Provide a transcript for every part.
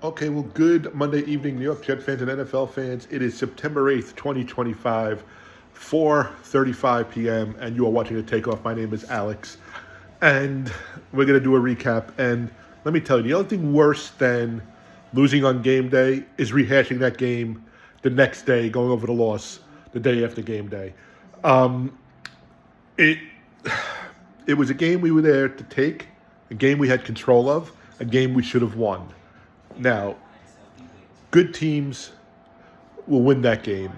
Okay, well, good Monday evening, New York Jet fans and NFL fans. It is September 8th, 2025, 4:35 p.m., and you are watching the takeoff. My name is Alex, and we're going to do a recap. And let me tell you, the only thing worse than losing on game day is rehashing that game the next day, going over the loss the day after game day. It it was a game we were there to take, a game we had control of, a game we should have won. Now, good teams will win that game.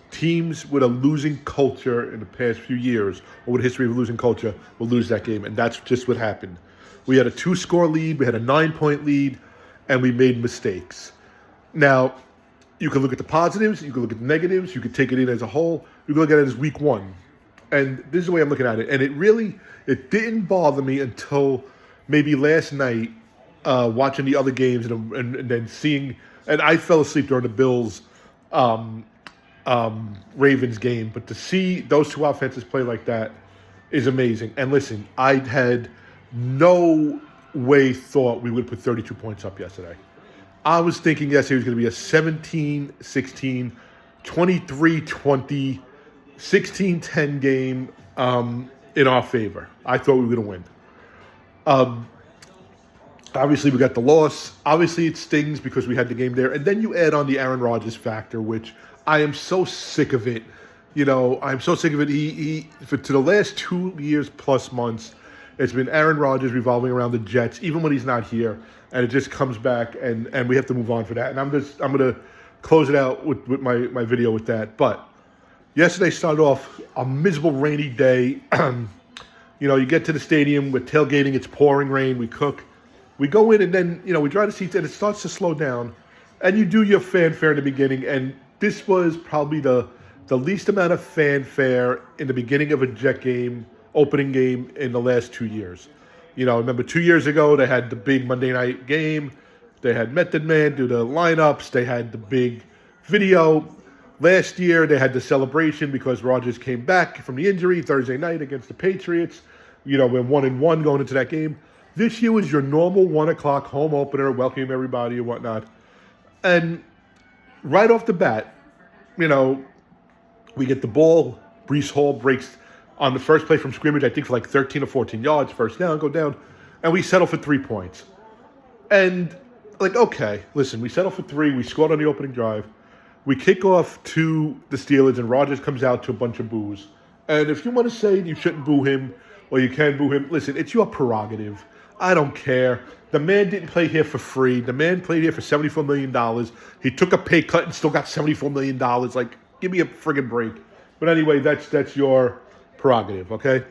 Teams with a losing culture in the past few years, or with a history of losing culture, will lose that game, and that's just what happened. We had a two-score lead, we had a 9-point lead, and we made mistakes. Now, you can look at the positives, you can look at the negatives, you can take it in as a whole, you can look at it as week one. And this is the way I'm looking at it. And it didn't bother me until maybe last night, watching the other games and then seeing, and I fell asleep during the Bills Ravens game, but to see those two offenses play like that is amazing. And listen, I had no way thought we would put 32 points up yesterday. I was thinking yesterday was going to be a 17-16, 23-20, 16-10 game in our favor. I thought we were going to win. Obviously, we got the loss. Obviously, it stings because we had the game there. And then you add on the Aaron Rodgers factor, which I am so sick of it. You know, I'm so sick of it. To the last 2 years plus months, it's been Aaron Rodgers revolving around the Jets, even when he's not here. And it just comes back, and we have to move on for that. And I'm going to close it out with my video with that. But yesterday started off a miserable rainy day. You get to the stadium, we're tailgating, it's pouring rain, we cook. We go in and then, we dry the seats and it starts to slow down. And you do your fanfare in the beginning. And this was probably the least amount of fanfare in the beginning of a Jet game, opening game in the last 2 years. Remember 2 years ago, they had the big Monday night game. They had Method Man do the lineups. They had the big video. Last year, they had the celebration because Rodgers came back from the injury Thursday night against the Patriots. We're 1-1 going into that game. This year was your normal 1 o'clock home opener, welcoming everybody and whatnot. And right off the bat, we get the ball. Breece Hall breaks on the first play from scrimmage, I think for like 13 or 14 yards, first down, go down. And we settle for 3 points. And okay, listen, we settle for 3. We scored on the opening drive. We kick off to the Steelers, and Rodgers comes out to a bunch of boos. And if you want to say you shouldn't boo him, or you can boo him, listen, it's your prerogative. I don't care. The man didn't play here for free. The man played here for $74 million. He took a pay cut and still got $74 million. Give me a friggin' break. But anyway, that's your prerogative, okay?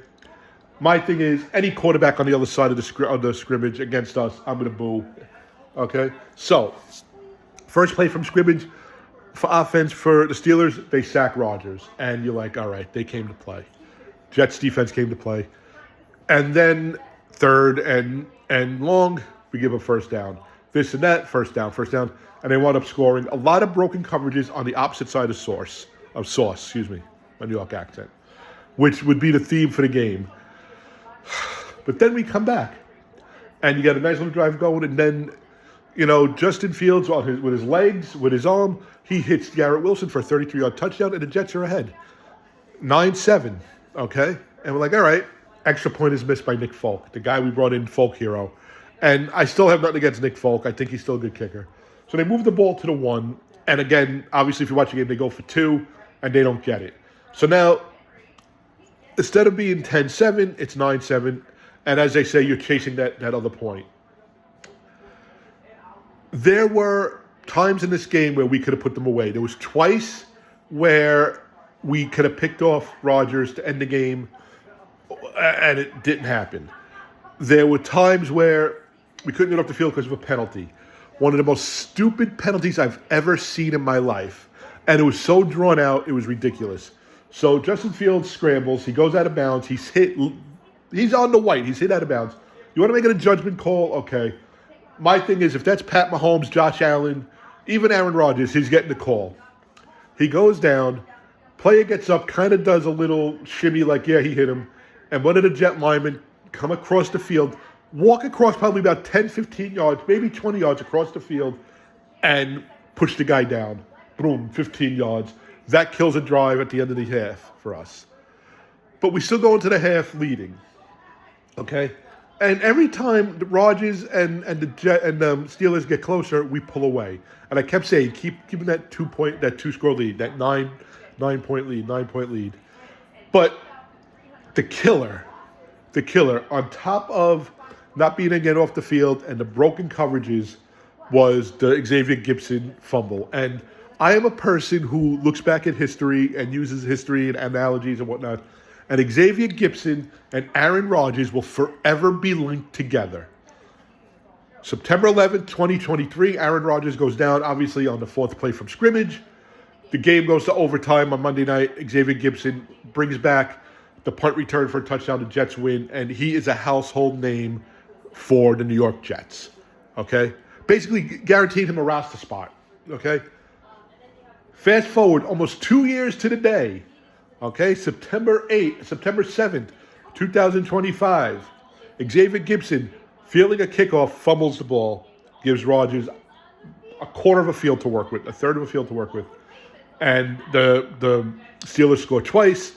My thing is, any quarterback on the other side of the scrimmage against us, I'm going to boo, okay? So, first play from scrimmage for offense for the Steelers, they sack Rodgers. And you're like, all right, they came to play. Jets defense came to play. And then third and long, we give a first down. This and that, first down. And they wound up scoring a lot of broken coverages on the opposite side of Sauce, my New York accent, which would be the theme for the game. But then we come back, and you got a nice little drive going, and then, Justin Fields with his legs, with his arm, he hits Garrett Wilson for a 33-yard touchdown, and the Jets are ahead. 9-7, okay? And we're like, all right, extra point is missed by Nick Folk, the guy we brought in, Folk Hero. And I still have nothing against Nick Folk. I think he's still a good kicker. So they move the ball to the 1. And again, obviously, if you watch the game, they go for 2, and they don't get it. So now, instead of being 10-7, it's 9-7. And as they say, you're chasing that other point. There were times in this game where we could have put them away. There was twice where we could have picked off Rodgers to end the game, and it didn't happen. There were times where we couldn't get off the field because of a penalty. One of the most stupid penalties I've ever seen in my life. And it was so drawn out, it was ridiculous. So Justin Fields scrambles. He goes out of bounds. He's on the white. He's hit out of bounds. You want to make it a judgment call? Okay. My thing is, if that's Pat Mahomes, Josh Allen, even Aaron Rodgers, he's getting the call. He goes down. Player gets up, kind of does a little shimmy like, yeah, he hit him. And one of the Jet linemen come across the field, walk across probably about 10, 15 yards, maybe 20 yards across the field, and push the guy down. Boom, 15 yards. That kills a drive at the end of the half for us. But we still go into the half leading. Okay? And every time the Rodgers and the Steelers get closer, we pull away. And I kept saying, keeping that 2-score lead, that 9-point lead. But the killer, on top of not being able to get off the field and the broken coverages, was the Xavier Gipson fumble. And I am a person who looks back at history and uses history and analogies and whatnot. And Xavier Gipson and Aaron Rodgers will forever be linked together. September 11th, 2023, Aaron Rodgers goes down, obviously, on the fourth play from scrimmage. The game goes to overtime on Monday night. Xavier Gipson brings back the punt return for a touchdown. The Jets win, and he is a household name for the New York Jets. Okay? Basically guaranteed him a roster spot. Okay? Fast forward almost 2 years to the day. Okay? September 7th, 2025. Xavier Gipson, fielding a kickoff, fumbles the ball, gives Rodgers a quarter of a field to work with, a third of a field to work with. And the Steelers score twice.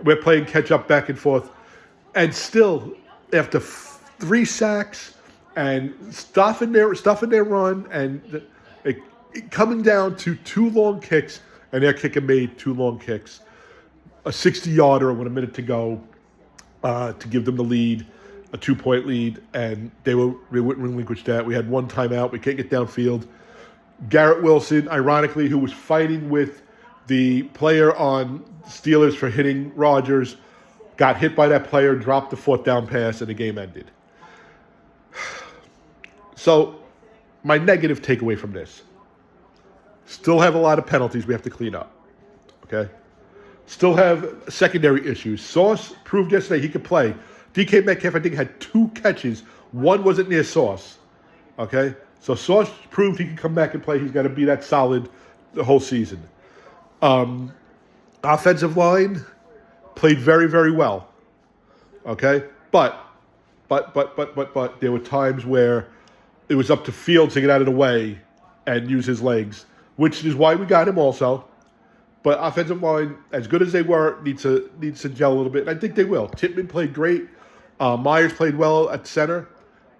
We're playing catch-up back and forth. And still, after 3 sacks and stuffing their run and coming down to 2 long kicks, and their kicker made 2 long kicks, a 60-yarder with a minute to go to give them the lead, a 2-point lead, and they wouldn't relinquish that. We had 1 timeout. We can't get downfield. Garrett Wilson, ironically, who was fighting with the player on Steelers for hitting Rodgers, got hit by that player, dropped the 4th down pass, and the game ended. So, my negative takeaway from this: still have a lot of penalties we have to clean up. Okay? Still have secondary issues. Sauce proved yesterday he could play. DK Metcalf, I think, had 2 catches. 1 wasn't near Sauce. Okay? So Sauce proved he can come back and play. He's got to be that solid the whole season. Offensive line played very, very well. Okay? But there were times where it was up to Fields to get out of the way and use his legs, which is why we got him also. But offensive line, as good as they were, needs to gel a little bit. And I think they will. Tippmann played great. Myers played well at center.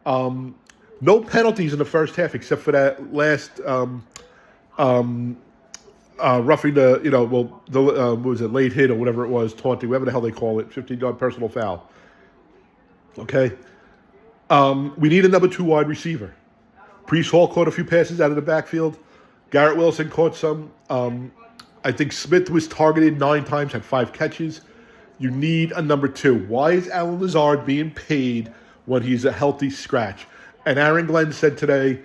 No penalties in the first half except for that last roughing what was it, late hit or whatever it was, taunting, whatever the hell they call it, 15-yard personal foul. Okay? We need a number 2 wide receiver. Breece Hall caught a few passes out of the backfield. Garrett Wilson caught some. I think Smith was targeted 9 times, had 5 catches. You need a number 2. Why is Allen Lazard being paid when he's a healthy scratch? And Aaron Glenn said today,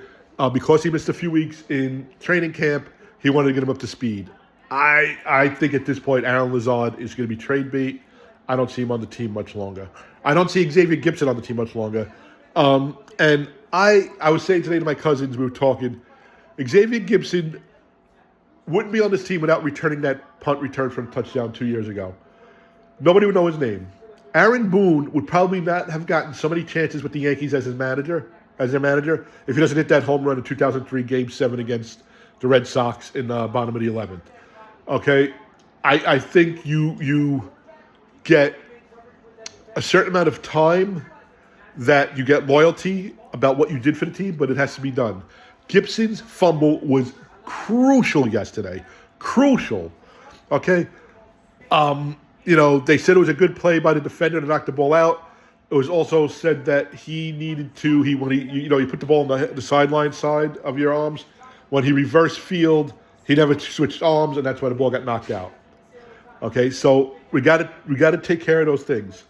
because he missed a few weeks in training camp, he wanted to get him up to speed. I think at this point, Allen Lazard is going to be trade bait. I don't see him on the team much longer. I don't see Xavier Gipson on the team much longer. And I was saying today to my cousins, we were talking, Xavier Gipson wouldn't be on this team without returning that punt return from a touchdown 2 years ago. Nobody would know his name. Aaron Boone would probably not have gotten so many chances with the Yankees as their manager, if he doesn't hit that home run in 2003 Game 7 against the Red Sox in the bottom of the 11th. Okay? I think you get a certain amount of time that you get loyalty about what you did for the team, but it has to be done. Gibson's fumble was crucial yesterday. Crucial. Okay? They said it was a good play by the defender to knock the ball out. It was also said that he needed to, he put the ball on the sideline side of your arms. When he reversed field, he never switched arms, and that's why the ball got knocked out. Okay, so we got to take care of those things.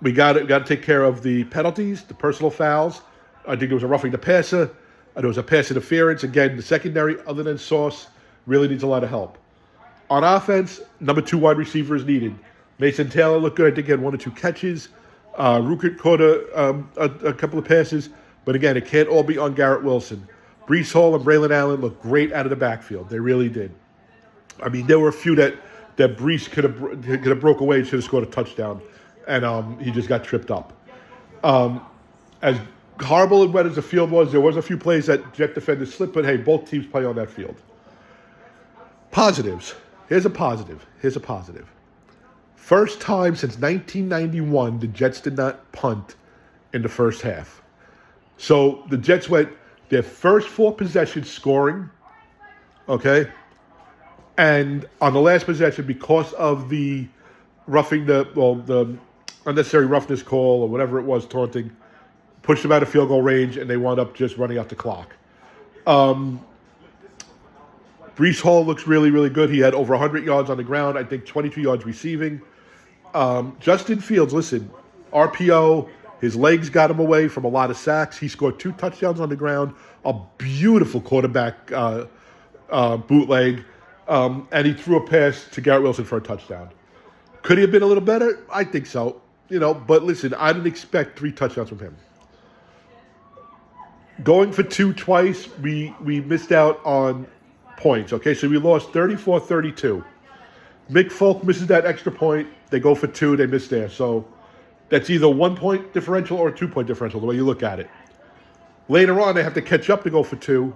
We got to take care of the penalties, the personal fouls. I think there was a roughing the passer. There was a pass interference. Again, the secondary, other than Sauce, really needs a lot of help. On offense, number 2 wide receiver is needed. Mason Taylor looked good. I think he had 1 or 2 catches. Rukert caught a couple of passes. But again, it can't all be on Garrett Wilson. Breece Hall and Braylon Allen looked great out of the backfield. They really did. I mean, there were a few that Breece could have broke away and should have scored a touchdown. And he just got tripped up. As horrible and wet as the field was, there was a few plays that Jet defenders slipped, but hey, both teams play on that field. Positives. Here's a positive. First time since 1991 the Jets did not punt in the first half. So the Jets went their first 4 possessions scoring, okay? And on the last possession, because of the the unnecessary roughness call or whatever it was, taunting, pushed them out of field goal range, and they wound up just running out the clock. Breece Hall looks really, really good. He had over 100 yards on the ground, I think 22 yards receiving. Justin Fields, listen, RPO, his legs got him away from a lot of sacks. He scored 2 touchdowns on the ground, a beautiful quarterback bootleg, and he threw a pass to Garrett Wilson for a touchdown. Could he have been a little better? I think so. But listen, I didn't expect 3 touchdowns from him. Going for 2 twice, we missed out on points. Okay, so we lost 34-32. Mick Folk misses that extra point. They go for 2. They miss there. So that's either 1 point differential or a 2 point differential, the way you look at it. Later on, they have to catch up to go for 2,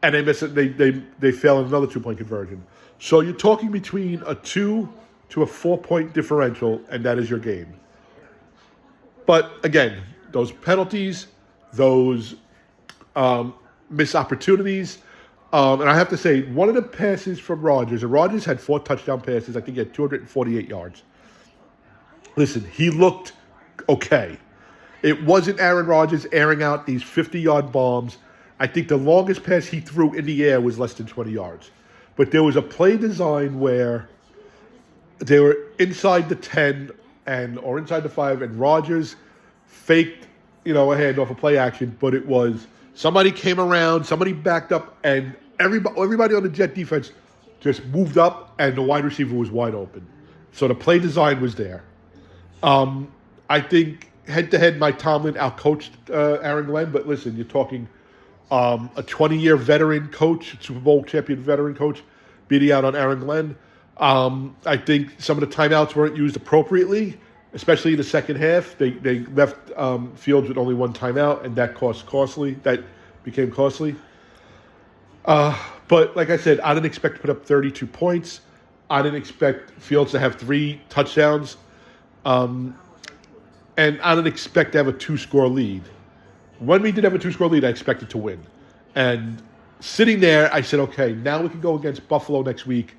and they miss it. They fail in another 2 point conversion. So you're talking between a 2 to a 4 point differential, and that is your game. But again, those penalties, those missed opportunities. And I have to say, one of the passes from Rodgers, and Rodgers had 4 touchdown passes. I think he had 248 yards. Listen, he looked okay. It wasn't Aaron Rodgers airing out these 50-yard bombs. I think the longest pass he threw in the air was less than 20 yards. But there was a play design where they were inside the 10 or inside the 5, and Rodgers faked, a handoff, a play action, but it was somebody came around, somebody backed up, and everybody on the Jet defense just moved up, and the wide receiver was wide open. So the play design was there. I think head-to-head, Mike Tomlin outcoached Aaron Glenn, but listen, you're talking a 20-year veteran coach, Super Bowl champion veteran coach, beating out on Aaron Glenn. I think some of the timeouts weren't used appropriately, especially in the second half. They left Fields with only 1 timeout, and that became costly. But like I said, I didn't expect to put up 32 points. I didn't expect Fields to have 3 touchdowns. And I didn't expect to have a 2-score lead. When we did have a 2-score lead, I expected to win. And sitting there, I said, okay, now we can go against Buffalo next week,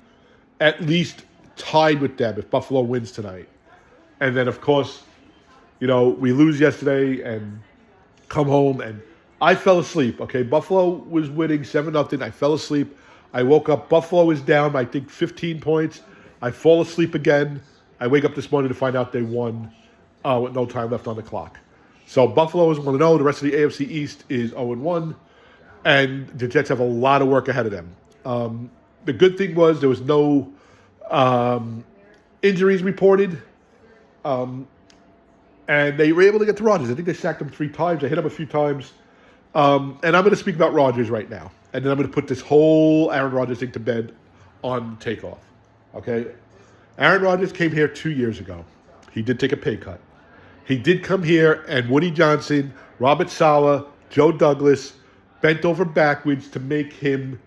at least tied with them if Buffalo wins tonight. And then, of course, we lose yesterday and come home, and I fell asleep, okay? Buffalo was winning 7-0. I fell asleep. I woke up. Buffalo is down, I think, 15 points. I fall asleep again. I wake up this morning to find out they won with no time left on the clock. So Buffalo is 1-0. The rest of the AFC East is 0-1. And the Jets have a lot of work ahead of them. The good thing was there was no injuries reported. And they were able to get to Rodgers. I think they sacked him 3 times. They hit him a few times. And I'm going to speak about Rodgers right now. And then I'm going to put this whole Aaron Rodgers thing to bed on takeoff. Okay? Aaron Rodgers came here 2 years ago. He did take a pay cut. He did come here, and Woody Johnson, Robert Saleh, Joe Douglas bent over backwards to make him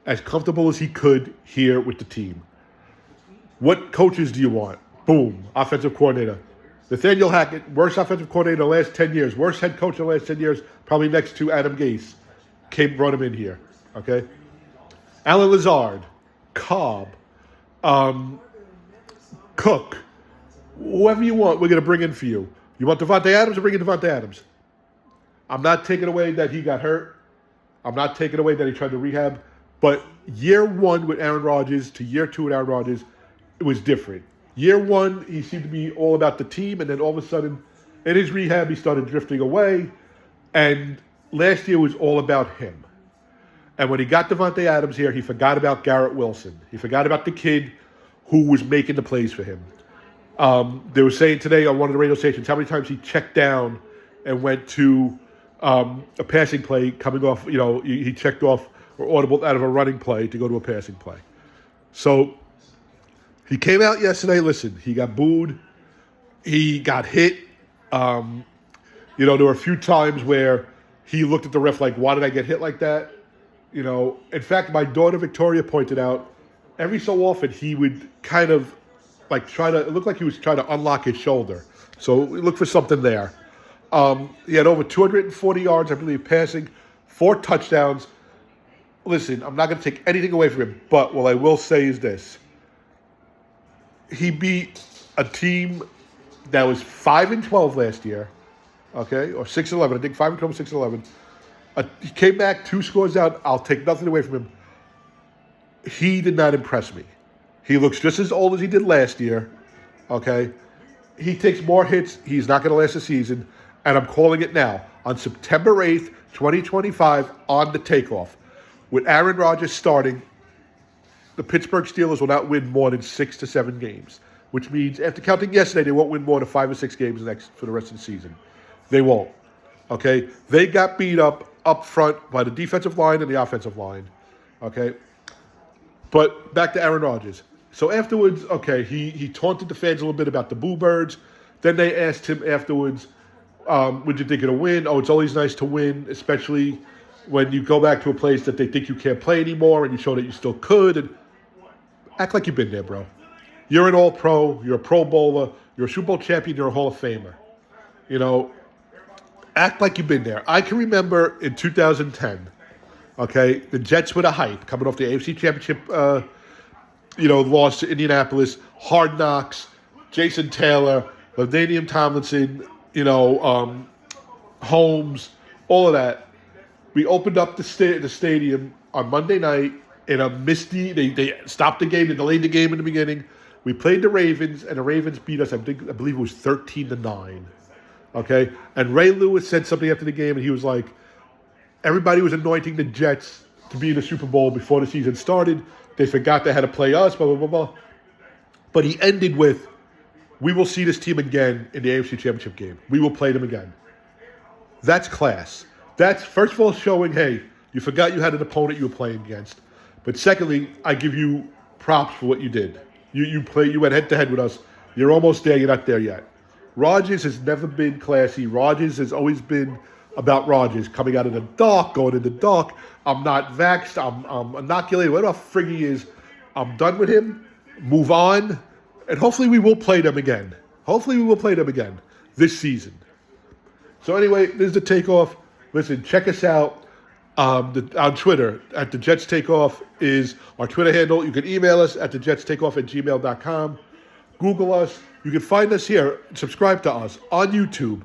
as comfortable as he could here with the team. What coaches do you want? Boom, offensive coordinator. Nathaniel Hackett, worst offensive coordinator in the last 10 years, worst head coach in the last 10 years, probably next to Adam Gase, brought him in here, okay? Alan Lazard, Cobb, Cook, whoever you want, we're going to bring in for you. You want Devontae Adams, we're bringing Devontae Adams. I'm not taking away that he got hurt. I'm not taking away that he tried to rehab. But year 1 with Aaron Rodgers to year 2 with Aaron Rodgers, it was different. Year 1, he seemed to be all about the team, and then all of a sudden, in his rehab, he started drifting away. And last year was all about him. And when he got Devontae Adams here, he forgot about Garrett Wilson. He forgot about the kid who was making the plays for him. They were saying today on one of the radio stations how many times he checked down and went to a passing play coming off, he checked off or audible out of a running play to go to a passing play. So he came out yesterday. Listen, he got booed. He got hit. There were a few times where he looked at the ref like, why did I get hit like that? In fact, my daughter Victoria pointed out every so often he would kind of like it looked like he was trying to unlock his shoulder. So we look for something there. He had over 240 yards, I believe, passing, 4 touchdowns. Listen, I'm not going to take anything away from him, but what I will say is this. He beat a team that was 5-12 last year, okay, or 6-11. I think 5-12, 6-11. He came back 2 scores out. I'll take nothing away from him. He did not impress me. He looks just as old as he did last year, okay? He takes more hits. He's not going to last the season. And I'm calling it now. On September 8th, 2025, on the takeoff. With Aaron Rodgers starting, the Pittsburgh Steelers will not win more than 6 to 7 games. Which means, after counting yesterday, they won't win more than 5 or 6 games for the rest of the season. They won't. Okay? They got beat up front by the defensive line and the offensive line. Okay? But back to Aaron Rodgers. So afterwards, okay, he taunted the fans a little bit about the Boo Birds. Then they asked him afterwards, would you think of a win? Oh, it's always nice to win, especially when you go back to a place that they think you can't play anymore and you show that you still could. And act like you've been there, bro. You're an All-Pro. You're a Pro Bowler. You're a Super Bowl champion. You're a Hall of Famer. Act like you've been there. I can remember in 2010, okay, the Jets were the hype coming off the AFC Championship, loss to Indianapolis, Hard Knocks, Jason Taylor, LaDainian Tomlinson, Holmes, all of that. We opened up the stadium on Monday night in a misty. They stopped the game. They delayed the game in the beginning. We played the Ravens, and the Ravens beat us. I believe it was 13-9. Okay, and Ray Lewis said something after the game, and he was like, "Everybody was anointing the Jets to be in the Super Bowl before the season started. They forgot they had to play us. Blah blah blah blah." But he ended with, "We will see this team again in the AFC Championship game. We will play them again." That's class. That's, first of all, showing, hey, you forgot you had an opponent you were playing against. But secondly, I give you props for what you did. You went head-to-head with us. You're almost there. You're not there yet. Rodgers has never been classy. Rodgers has always been about Rodgers, coming out of the dark, going in the dark. I'm not vaxxed. I'm inoculated. Whatever the frig he is, I'm done with him. Move on. And hopefully we will play them again. Hopefully we will play them again this season. So anyway, this is the takeoff. Listen, check us out on Twitter. At the Jets Takeoff is our Twitter handle. You can email us at thejets.takeoff@gmail.com. Google us. You can find us here. Subscribe to us on YouTube.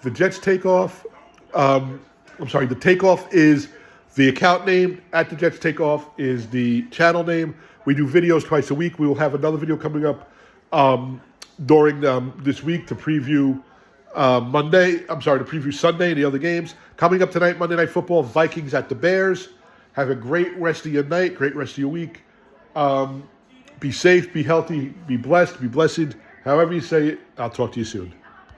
The Jets Takeoff. The Takeoff is the account name. At the Jets Takeoff is the channel name. We do videos twice a week. We will have another video coming up during this week to preview to preview Sunday and the other games. Coming up tonight, Monday Night Football, Vikings at the Bears. Have a great rest of your night, great rest of your week. Be safe, be healthy, be blessed, be blessed. However you say it, I'll talk to you soon.